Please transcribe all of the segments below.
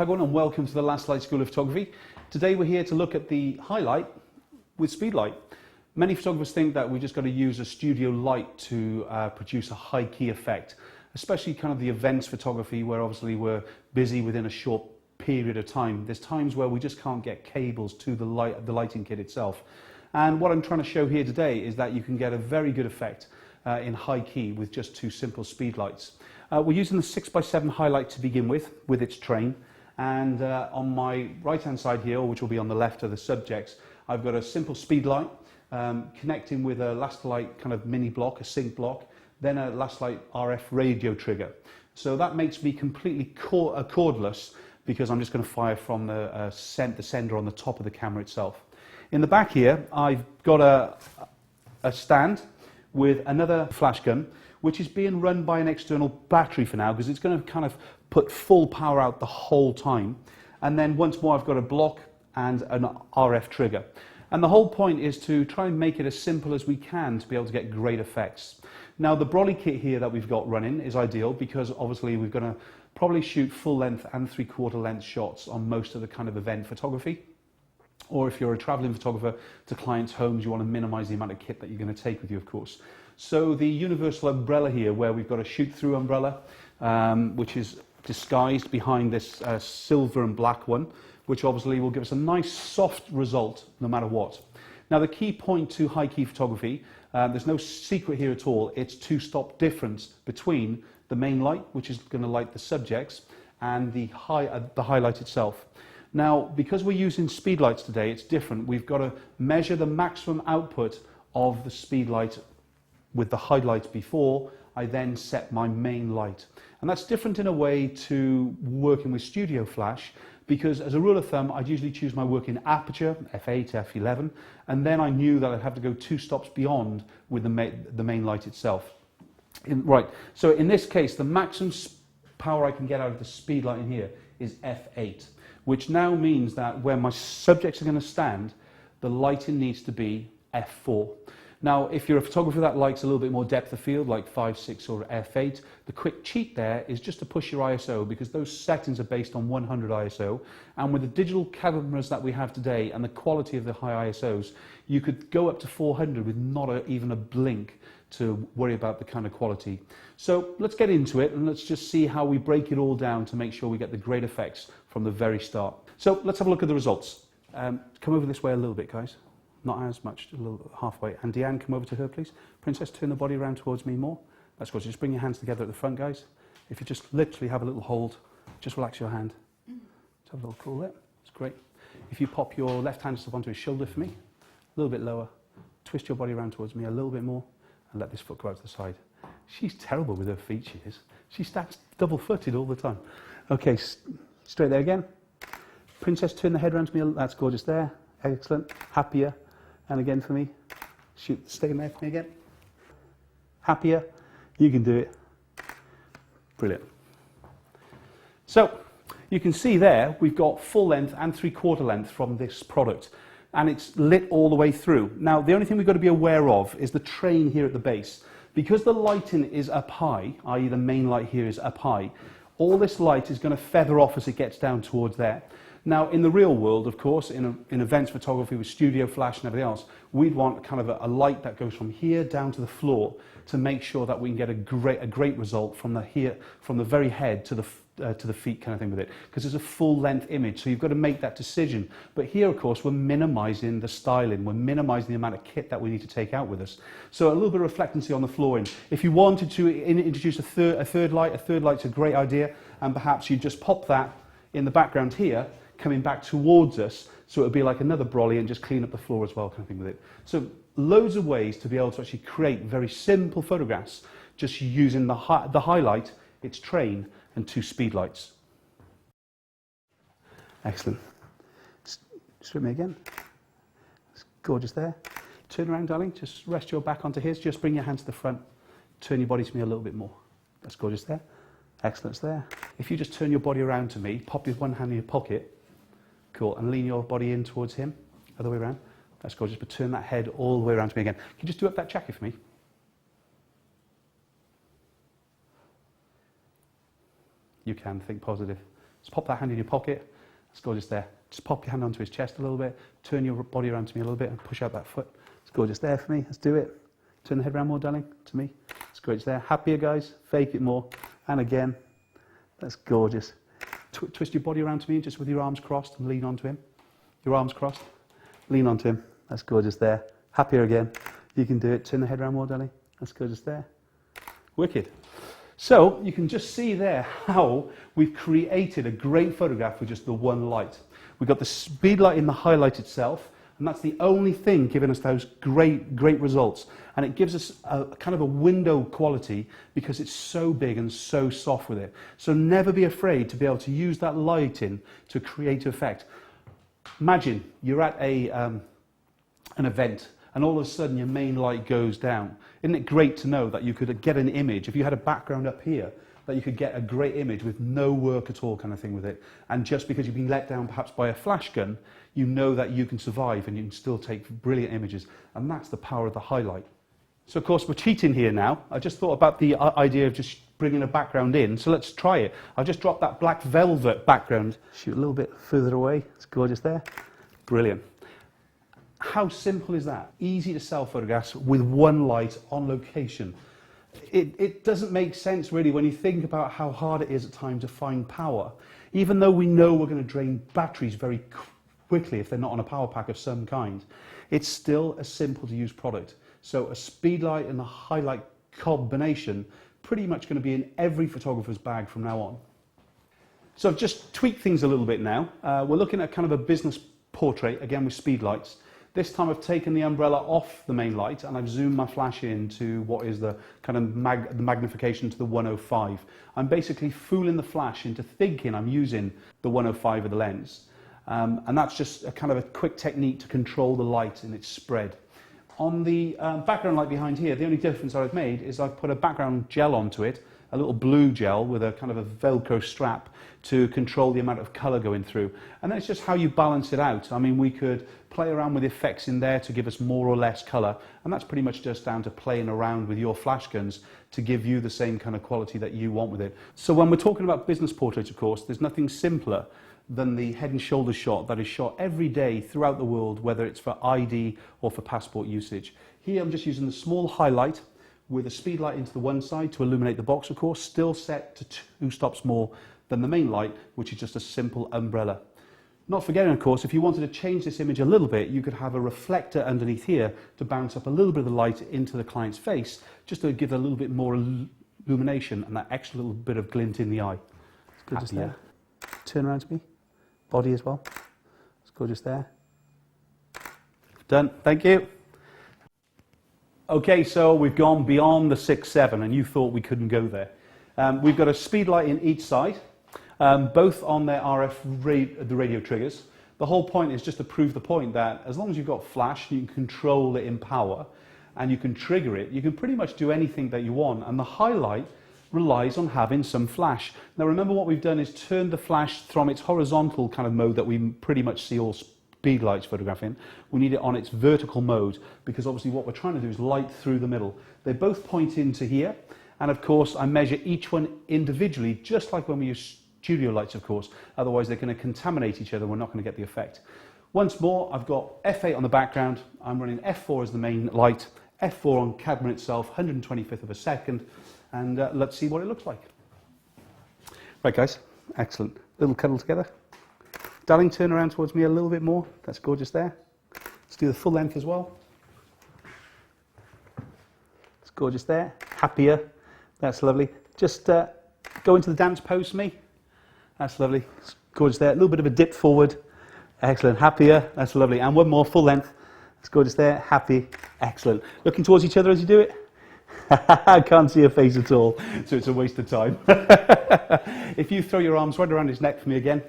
everyone, and welcome to the Lastolite School of Photography. Today we're here to look at the HiLite with Speedlight. Many photographers think that we just got to use a studio light to produce a high key effect, especially kind of the events photography where obviously we're busy within a short period of time. There's times where we just can't get cables to the lighting kit itself. And what I'm trying to show here today is that you can get a very good effect in high key with just two simple Speedlights. We're using the 6x7 HiLite to begin with its train, and on my right hand side here, which will be on the left of the subjects, I've got a simple Speedlight connecting with a Lastolite kind of mini block, a sync block, then a Lastolite RF radio trigger. So that makes me completely cordless because I'm just going to fire from the sender on the top of the camera itself. In the back here, I've got a stand with another flash gun, which is being run by an external battery for now because it's going to kind of put full power out the whole time. And then once more I've got a block and an RF trigger. And the whole point is to try and make it as simple as we can to be able to get great effects. Now the brolly kit here that we've got running is ideal because obviously we're going to probably shoot full length and 3/4 length shots on most of the kind of event photography. Or if you're a traveling photographer to clients' homes, you want to minimize the amount of kit that you're going to take with you, of course. So the universal umbrella here, where we've got a shoot-through umbrella, which is disguised behind this silver and black one, which obviously will give us a nice soft result no matter what. Now the key point to high-key photography, there's no secret here at all, it's two-stop difference between the main light, which is going to light the subjects, and the HiLite itself. Now, because we're using Speedlights today, it's different. We've got to measure the maximum output of the Speedlight with the HiLite before I then set my main light. And that's different in a way to working with studio flash, because as a rule of thumb, I'd usually choose my working aperture, f8, f11, and then I knew that I'd have to go 2 stops beyond with the main light itself. Right, so in this case, the maximum power I can get out of the Speedlight in here is f8, which now means that where my subjects are going to stand, the lighting needs to be f4. Now, if you're a photographer that likes a little bit more depth of field, like 5, 6 or f8, the quick cheat there is just to push your ISO, because those settings are based on 100 ISO. And with the digital cameras that we have today and the quality of the high ISOs, you could go up to 400 with not even a blink to worry about the kind of quality. So let's get into it and let's just see how we break it all down to make sure we get the great effects from the very start. So let's have a look at the results. Come over this way a little bit, guys. Not as much, a little halfway. And Deanne, come over to her, please. Princess, turn the body around towards me more. That's good. Just bring your hands together at the front, guys. If you just literally have a little hold, just relax your hand. Just have a little cool there. It's great. If you pop your left hand just up onto his shoulder for me, a little bit lower. Twist your body around towards me a little bit more, and let this foot go out to the side. She's terrible with her feet, she is. She stands double-footed all the time. Okay, straight there again. Princess, turn the head around to me. That's gorgeous there. Excellent. Happier. And again for me. Shoot, stay in there for me again. Happier. You can do it. Brilliant. So, you can see there, we've got full length and 3/4 length from this product. And it's lit all the way through. Now, the only thing we've got to be aware of is the train here at the base. Because the lighting is up high, i.e. the main light here is up high, all this light is going to feather off as it gets down towards there. Now, in the real world, of course, in events photography with studio flash and everything else, we'd want kind of a light that goes from here down to the floor to make sure that we can get a great result from the very head to the feet kind of thing with it, because it's a full length image, so you've got to make that decision. But here, of course, we're minimizing the styling, we're minimizing the amount of kit that we need to take out with us. So a little bit of reflectancy on the flooring. If you wanted to introduce a third light's a great idea, and perhaps you just pop that in the background here, coming back towards us, so it would be like another brolly and just clean up the floor as well, kind of thing with it. So loads of ways to be able to actually create very simple photographs just using the HiLite, its train, and 2 Speedlights. Excellent. Just with me again. It's gorgeous there. Turn around, darling. Just rest your back onto his. Just bring your hands to the front. Turn your body to me a little bit more. That's gorgeous there. Excellent there. If you just turn your body around to me, pop your one hand in your pocket. Cool. And lean your body in towards him. Other way around. That's gorgeous. But turn that head all the way around to me again. Can you just do up that jacket for me? You can think positive. Just pop that hand in your pocket. That's gorgeous there. Just pop your hand onto his chest a little bit. Turn your body around to me a little bit and push out that foot. It's gorgeous there for me. Let's do it. Turn the head around more, darling, to me. It's gorgeous there. Happier, guys. Fake it more. And again. That's gorgeous. Twist your body around to me just with your arms crossed and lean onto him. Your arms crossed. Lean onto him. That's gorgeous there. Happier again. You can do it. Turn the head around more, darling. That's gorgeous there. Wicked. So you can just see there how we've created a great photograph with just the one light. We've got the Speedlight in the HiLite itself, and that's the only thing giving us those great results. And it gives us a kind of a window quality because it's so big and so soft with it. So never be afraid to be able to use that lighting to create effect. Imagine you're at an event and all of a sudden your main light goes down. Isn't it great to know that you could get an image, if you had a background up here, that you could get a great image with no work at all kind of thing with it. And just because you've been let down perhaps by a flash gun, you know that you can survive and you can still take brilliant images. And that's the power of the HiLite. So of course we're cheating here now. I just thought about the idea of just bringing a background in. So let's try it. I've just dropped that black velvet background. Shoot a little bit further away. It's gorgeous there. Brilliant. How simple is that? Easy to sell photographs with one light on location. It doesn't make sense really when you think about how hard it is at times to find power. Even though we know we're going to drain batteries very quickly if they're not on a power pack of some kind, it's still a simple to use product. So a Speedlight and a HiLite combination pretty much going to be in every photographer's bag from now on. So I've just tweaked things a little bit now. We're looking at kind of a business portrait, again with Speedlights. This time I've taken the umbrella off the main light and I've zoomed my flash in to what is the kind of the magnification to the 105. I'm basically fooling the flash into thinking I'm using the 105 of the lens. And that's just a kind of a quick technique to control the light and its spread. On the background light behind here, the only difference I've made is I've put a background gel onto it, a little blue gel with a kind of a Velcro strap to control the amount of colour going through. And that's just how you balance it out. I mean, we could play around with effects in there to give us more or less colour, and that's pretty much just down to playing around with your flash guns to give you the same kind of quality that you want with it. So when we're talking about business portraits, of course, there's nothing simpler than the head and shoulders shot that is shot every day throughout the world, whether it's for ID or for passport usage. Here I'm just using the small HiLite with a Speedlight into the one side to illuminate the box, of course, still set to 2 stops more than the main light, which is just a simple umbrella. Not forgetting, of course, if you wanted to change this image a little bit, you could have a reflector underneath here to bounce up a little bit of the light into the client's face, just to give a little bit more illumination and that extra little bit of glint in the eye. It's good just there. Turn around to me. Body as well. It's gorgeous there. Done. Thank you. Okay, so we've gone beyond the 6.7 and you thought we couldn't go there. We've got a Speedlight in each side, both on their the radio triggers. The whole point is just to prove the point that as long as you've got flash, you can control it in power and you can trigger it, you can pretty much do anything that you want. And the HiLite relies on having some flash. Now remember what we've done is turned the flash from its horizontal kind of mode that we pretty much see all Speedlights photographing. We need it on its vertical mode because obviously what we're trying to do is light through the middle. They both point into here, and of course I measure each one individually, just like when we use studio lights, of course. Otherwise they're going to contaminate each other, we're not going to get the effect. Once more, I've got f8 on the background, I'm running f4 as the main light, f4 on camera itself, 125th of a second, and let's see what it looks like. Right guys, excellent. Little cuddle together. Darling, turn around towards me a little bit more. That's gorgeous there. Let's do the full length as well. It's gorgeous there. Happier. That's lovely. Just go into the dance pose for me. That's lovely. It's gorgeous there. A little bit of a dip forward. Excellent. Happier. That's lovely. And one more full length. It's gorgeous there. Happy. Excellent. Looking towards each other as you do it. I can't see your face at all, so it's a waste of time. If you throw your arms right around his neck for me again.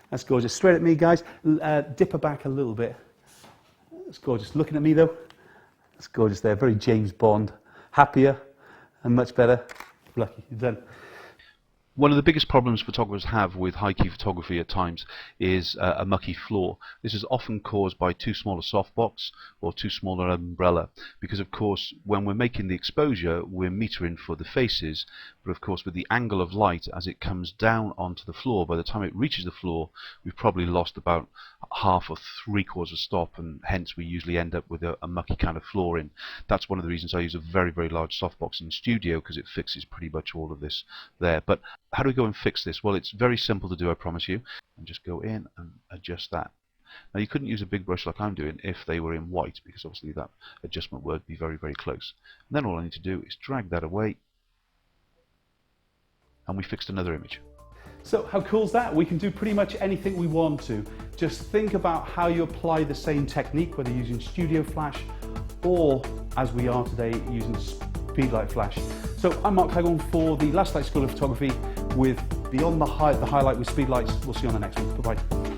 That's gorgeous. Straight at me, guys. Dip her back a little bit. That's gorgeous. Looking at me, though. That's gorgeous there. Very James Bond. Happier and much better. Lucky. You're done. One of the biggest problems photographers have with high key photography at times is a mucky floor. This is often caused by too small a softbox or too small an umbrella, because of course when we're making the exposure we're metering for the faces, but of course with the angle of light as it comes down onto the floor, by the time it reaches the floor we've probably lost about half or 3/4 stop, and hence we usually end up with a mucky kind of flooring. That's one of the reasons I use a very, very large softbox in the studio, because it fixes pretty much all of this there. But how do we go and fix this? Well, it's very simple to do, I promise you. And just go in and adjust that. Now you couldn't use a big brush like I'm doing if they were in white, because obviously that adjustment would be very, very close. And then all I need to do is drag that away, and we fixed another image. So how cool is that? We can do pretty much anything we want to. Just think about how you apply the same technique, whether using Studio Flash or, as we are today, using Speedlight Flash. So I'm Mark Hagel for the Lastolite School of Photography with Beyond the HiLite with Speedlights. We'll see you on the next one. Bye-bye.